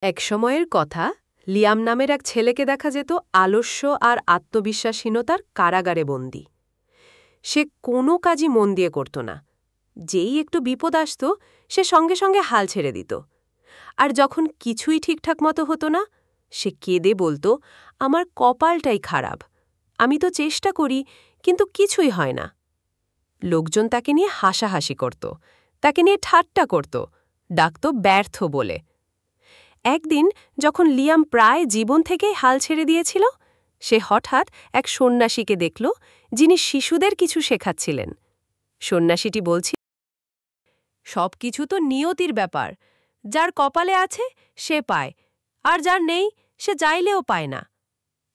এক সময়ের কথা, লিয়াম নামের এক ছেলেকে দেখা যেত আলস্য আর আত্মবিশ্বাসহীনতার কারাগারে বন্দী। সে কোনো কাজই মন দিয়ে করত না। যেই একটু বিপদ আসত, সে সঙ্গে সঙ্গে হাল ছেড়ে দিত। আর যখন কিছুই ঠিকঠাক মতো হতো না, সে কেঁদে বলতো, আমার কপালটাই খারাপ, আমি তো চেষ্টা করি, কিন্তু কিছুই হয় না। লোকজন তাকে নিয়ে হাসাহাসি করত, তাকে নিয়ে ঠাট্টা করত, ডাকত ব্যর্থ বলে। একদিন যখন লিয়াম প্রায় জীবন থেকেই হাল ছেড়ে দিয়েছিল, সে হঠাৎ এক সন্ন্যাসীকে দেখল, যিনি শিশুদের কিছু শেখাচ্ছিলেন। সন্ন্যাসীটি বলছিল, সব কিছু তো নিয়তির ব্যাপার, যার কপালে আছে সে পায়, আর যার নেই সে চাইলেও পায় না।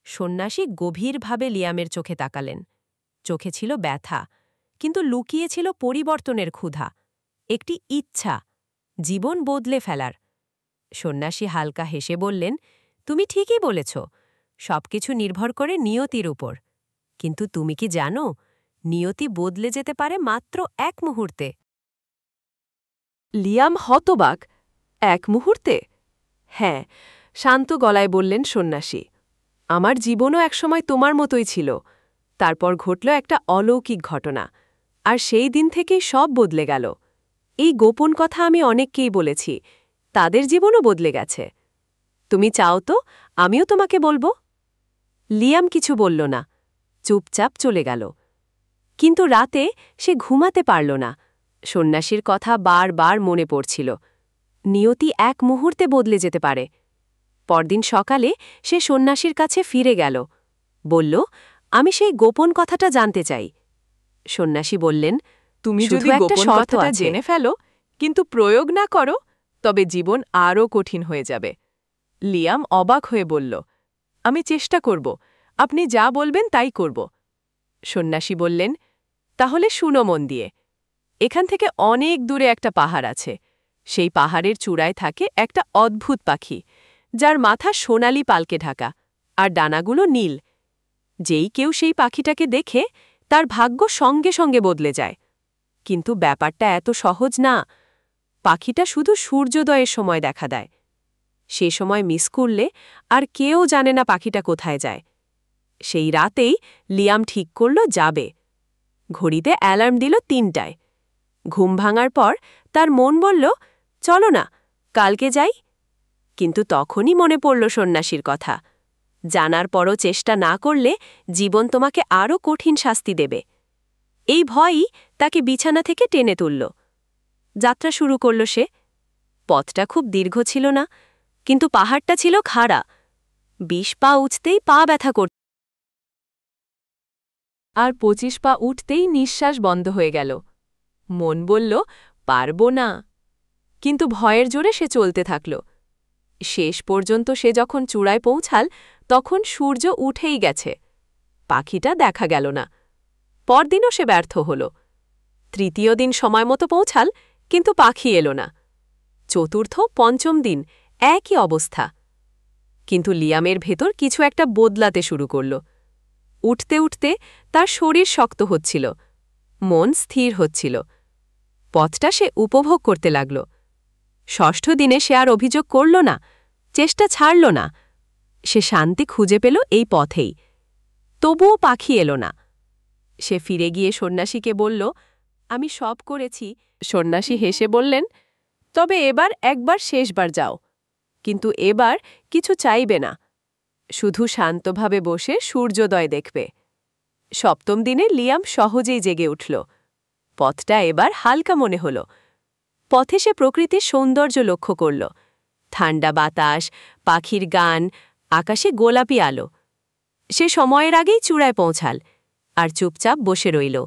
সন্ন্যাসী গভীরভাবে লিয়ামের চোখে তাকালেন। চোখে ছিল ব্যথা, কিন্তু লুকিয়ে ছিল পরিবর্তনের ক্ষুধা, একটি ইচ্ছা, জীবন বদলে ফেলার। সন্ন্যাসী হালকা হেসে বললেন, তুমি ঠিকই বলেছ, সবকিছু নির্ভর করে নিয়তির উপর। কিন্তু তুমি কি জানো, নিয়তি বদলে যেতে পারে মাত্র এক মুহূর্তে। লিয়াম হতবাক। এক মুহূর্তে? হ্যাঁ, শান্ত গলায় বললেন সন্ন্যাসী। আমার জীবনও একসময় তোমার মতোই ছিল। তারপর ঘটল একটা অলৌকিক ঘটনা, আর সেই দিন থেকেই সব বদলে গেল। এই গোপন কথা আমি অনেককেই বলেছি, তাদের জীবনও বদলে গেছে। তুমি চাও তো আমিও তোমাকে বলবো? লিয়াম কিছু বলল না, চুপচাপ চলে গেল। কিন্তু রাতে সে ঘুমাতে পারল না। সন্ন্যাসীর কথা বারবার মনে পড়ছিল। নিয়তি এক মুহূর্তে বদলে যেতে পারে। পরদিন সকালে সে সন্ন্যাসীর কাছে ফিরে গেল, বলল, আমি সেই গোপন কথাটা জানতে চাই। সন্ন্যাসী বললেন, তুমি যদি গোপন কথাটা জেনে ফেলো কিন্তু প্রয়োগ না করো, তবে জীবন আরও কঠিন হয়ে যাবে। লিয়াম অবাক হয়ে বলল, আমি চেষ্টা করব, আপনি যা বলবেন তাই করব। সন্ন্যাসী বললেন, তাহলে শুনো মন দিয়ে। এখান থেকে অনেক দূরে একটা পাহাড় আছে। সেই পাহাড়ের চূড়ায় থাকে একটা অদ্ভুত পাখি, যার মাথা সোনালি পালকে ঢাকা, আর ডানাগুলো নীল। যেই কেউ সেই পাখিটাকে দেখে, তার ভাগ্য সঙ্গে সঙ্গে বদলে যায়। কিন্তু ব্যাপারটা এত সহজ না। পাখিটা শুধু সূর্যোদয়ের সময় দেখা দেয়। সে সময় মিস করলে আর কেউ জানে না পাখিটা কোথায় যায়। সেই রাতেই লিয়াম ঠিক করল যাবে। ঘড়িতে অ্যালার্ম দিল ৩টায়। ঘুম ভাঙার পর তার মন বলল, চলো না, কালকে যাই। কিন্তু তখনই মনে পড়ল সন্ন্যাসীর কথা, জানার পরও চেষ্টা না করলে জীবন তোমাকে আরও কঠিন শাস্তি দেবে। এই ভয়ই তাকে বিছানা থেকে টেনে তুলল। যাত্রা শুরু করল সে। পথটা খুব দীর্ঘ ছিল না, কিন্তু পাহাড়টা ছিল খাড়া। ২০ পা উঠতেই পা ব্যথা করত, আর ২৫ পা উঠতেই নিঃশ্বাস বন্ধ হয়ে গেল। মন বলল, পারব না। কিন্তু ভয়ের জোরে সে চলতে থাকল। শেষ পর্যন্ত সে যখন চূড়ায় পৌঁছাল, তখন সূর্য উঠেই গেছে। পাখিটা দেখা গেল না। পরদিনও সে ব্যর্থ হল। তৃতীয় দিন সময় মতো পৌঁছাল, কিন্তু পাখি এলো না। চতুর্থ, পঞ্চম দিন একই অবস্থা। কিন্তু লিয়ামের ভেতর কিছু একটা বদলাতে শুরু করল। উঠতে উঠতে তার শরীর শক্ত হচ্ছিল, মন স্থির হচ্ছিল। পথটা সে উপভোগ করতে লাগল। ষষ্ঠ দিনে সে আর অভিযোগ করল না, চেষ্টা ছাড়ল না। সে শান্তি খুঁজে পেল এই পথেই। তবুও পাখি এলো না। সে ফিরে গিয়ে সন্ন্যাসীকে বলল, আমি সব করেছি। সন্ন্যাসী হেসে বললেন, তবে এবার একবার শেষবার যাও, কিন্তু এবার কিছু চাইবে না, শুধু শান্তভাবে বসে সূর্যোদয় দেখবে। সপ্তম দিনে লিয়াম সহজেই জেগে উঠল। পথটা এবার হালকা মনে হল। পথে সে প্রকৃতির সৌন্দর্য লক্ষ্য করল। ঠান্ডা বাতাস, পাখির গান, আকাশে গোলাপি আলো। সে সময়ের আগেই চূড়ায় পৌঁছাল, আর চুপচাপ বসে রইল।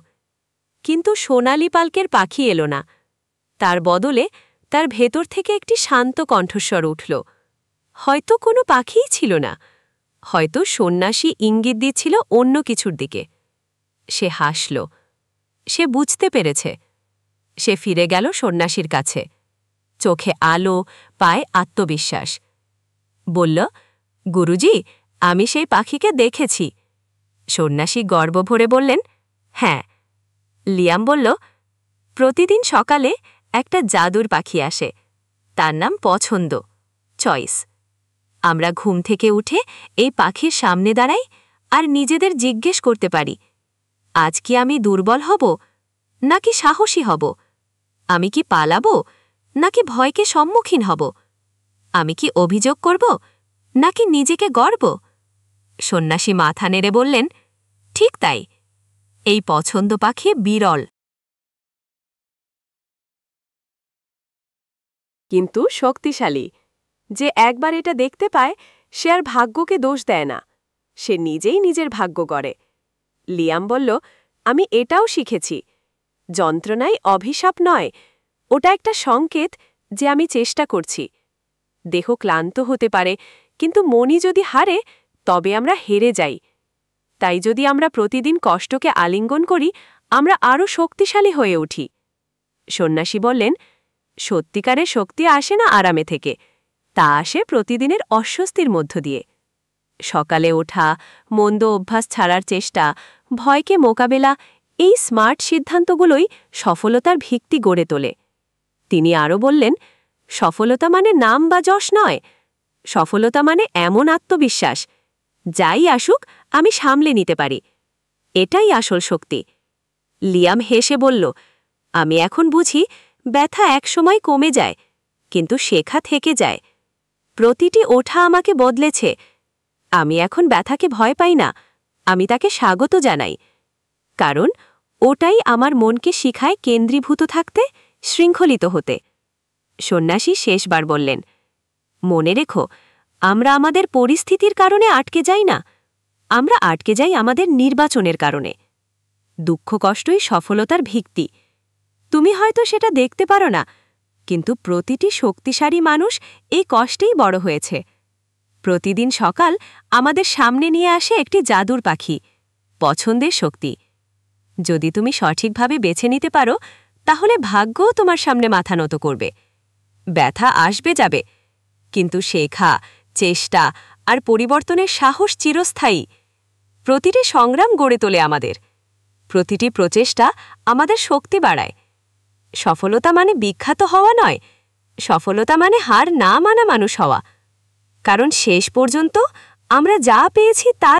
কিন্তু সোনালি পালকের পাখি এলো না। তার বদলে তার ভেতর থেকে একটি শান্ত কণ্ঠস্বর উঠল। হয়তো কোনো পাখিই ছিল না, হয়তো সন্ন্যাসী ইঙ্গিত দিচ্ছিল অন্য কিছুর দিকে। সে হাসল। সে বুঝতে পেরেছে। সে ফিরে গেল সন্ন্যাসীর কাছে, চোখে আলো, পায়ে আত্মবিশ্বাস। বলল, গুরুজি, আমি সেই পাখিকে দেখেছি। সন্ন্যাসী গর্ব ভরে বললেন, হ্যাঁ। লিয়াম বলল, প্রতিদিন সকালে একটা জাদুর পাখি আসে, তার নাম পছন্দ। চয়েস। আমরা ঘুম থেকে উঠে এই পাখির সামনে দাঁড়াই আর নিজেদের জিজ্ঞেস করতে পারি, আজ কি আমি দুর্বল হব নাকি সাহসী হব? আমি কি পালাবো নাকি ভয়কে সম্মুখীন হব? আমি কি অভিযোগ করব নাকি নিজেকে গর্ব? সন্ন্যাসী মাথা নেড়ে বললেন, ঠিক তাই, এই পছন্দ পাখি বিরল। কিন্তু শক্তিশালী। যে একবার এটা দেখতে পায় সে আর ভাগ্যকে দোষ দেয় না, সে নিজেই নিজের ভাগ্য গড়ে। লিয়াম বলল, আমি এটাও শিখেছি, যন্ত্রণাই অভিশাপ নয়, ওটা একটা সংকেত যে আমি চেষ্টা করছি। দেহ ক্লান্ত হতে পারে, কিন্তু মনই যদি হারে তবে আমরা হেরে যাই। তাই যদি আমরা প্রতিদিন কষ্টকে আলিঙ্গন করি, আমরা আরও শক্তিশালী হয়ে উঠি। সন্ন্যাসী বললেন, সত্যিকারের শক্তি আসে না আরামে থেকে, তা আসে প্রতিদিনের অস্বস্তির মধ্য দিয়ে। সকালে ওঠা, মন্দ অভ্যাস ছাড়ার চেষ্টা, ভয়কে মোকাবেলা, এই স্মার্ট সিদ্ধান্তগুলোই সফলতার ভিত্তি গড়ে তোলে। তিনি আরও বললেন, সফলতা মানে নাম বা যশ নয়, সফলতা মানে এমন আত্মবিশ্বাস, যাই আসুক আমি সামলে নিতে পারি। এটাই আসল শক্তি। লিয়াম হেসে বলল, আমি এখন বুঝি ব্যথা একসময় কমে যায়, কিন্তু শেখা থেকে যায়। প্রতিটি ওঠা আমাকে বদলেছে। আমি এখন ব্যথাকে ভয় পাই না, আমি তাকে স্বাগত জানাই। কারণ ওটাই আমার মনকে শিখায় কেন্দ্রীভূত থাকতে, শৃঙ্খলিত হতে। সন্ন্যাসী শেষবার বললেন, মনে রেখো, আমরা আমাদের পরিস্থিতির কারণে আটকে যাই না, আমরা আটকে যাই আমাদের নির্বাচনের কারণে। দুঃখ কষ্টই সফলতার ভিত্তি। তুমি হয়তো সেটা দেখতে পারো না, কিন্তু প্রতিটি শক্তিশালী মানুষ এই কষ্টেই বড় হয়েছে। প্রতিদিন সকাল আমাদের সামনে নিয়ে আসে একটি জাদুর পাখি, পছন্দের শক্তি। যদি তুমি সঠিকভাবে বেছে নিতে পারো, তাহলে ভাগ্যও তোমার সামনে মাথা নত করবে। ব্যথা আসবে যাবে, কিন্তু শেখা, চেষ্টা আর পরিবর্তনের সাহস চিরস্থায়ী। প্রতিটি সংগ্রাম গড়ে তোলে আমাদের, প্রতিটি প্রচেষ্টা আমাদের শক্তি বাড়ায়। সফলতা মানে বিখ্যাত হওয়া নয়, সফলতা মানে হার না মানা মানুষ হওয়া। কারণ শেষ পর্যন্ত আমরা যা পেয়েছি তা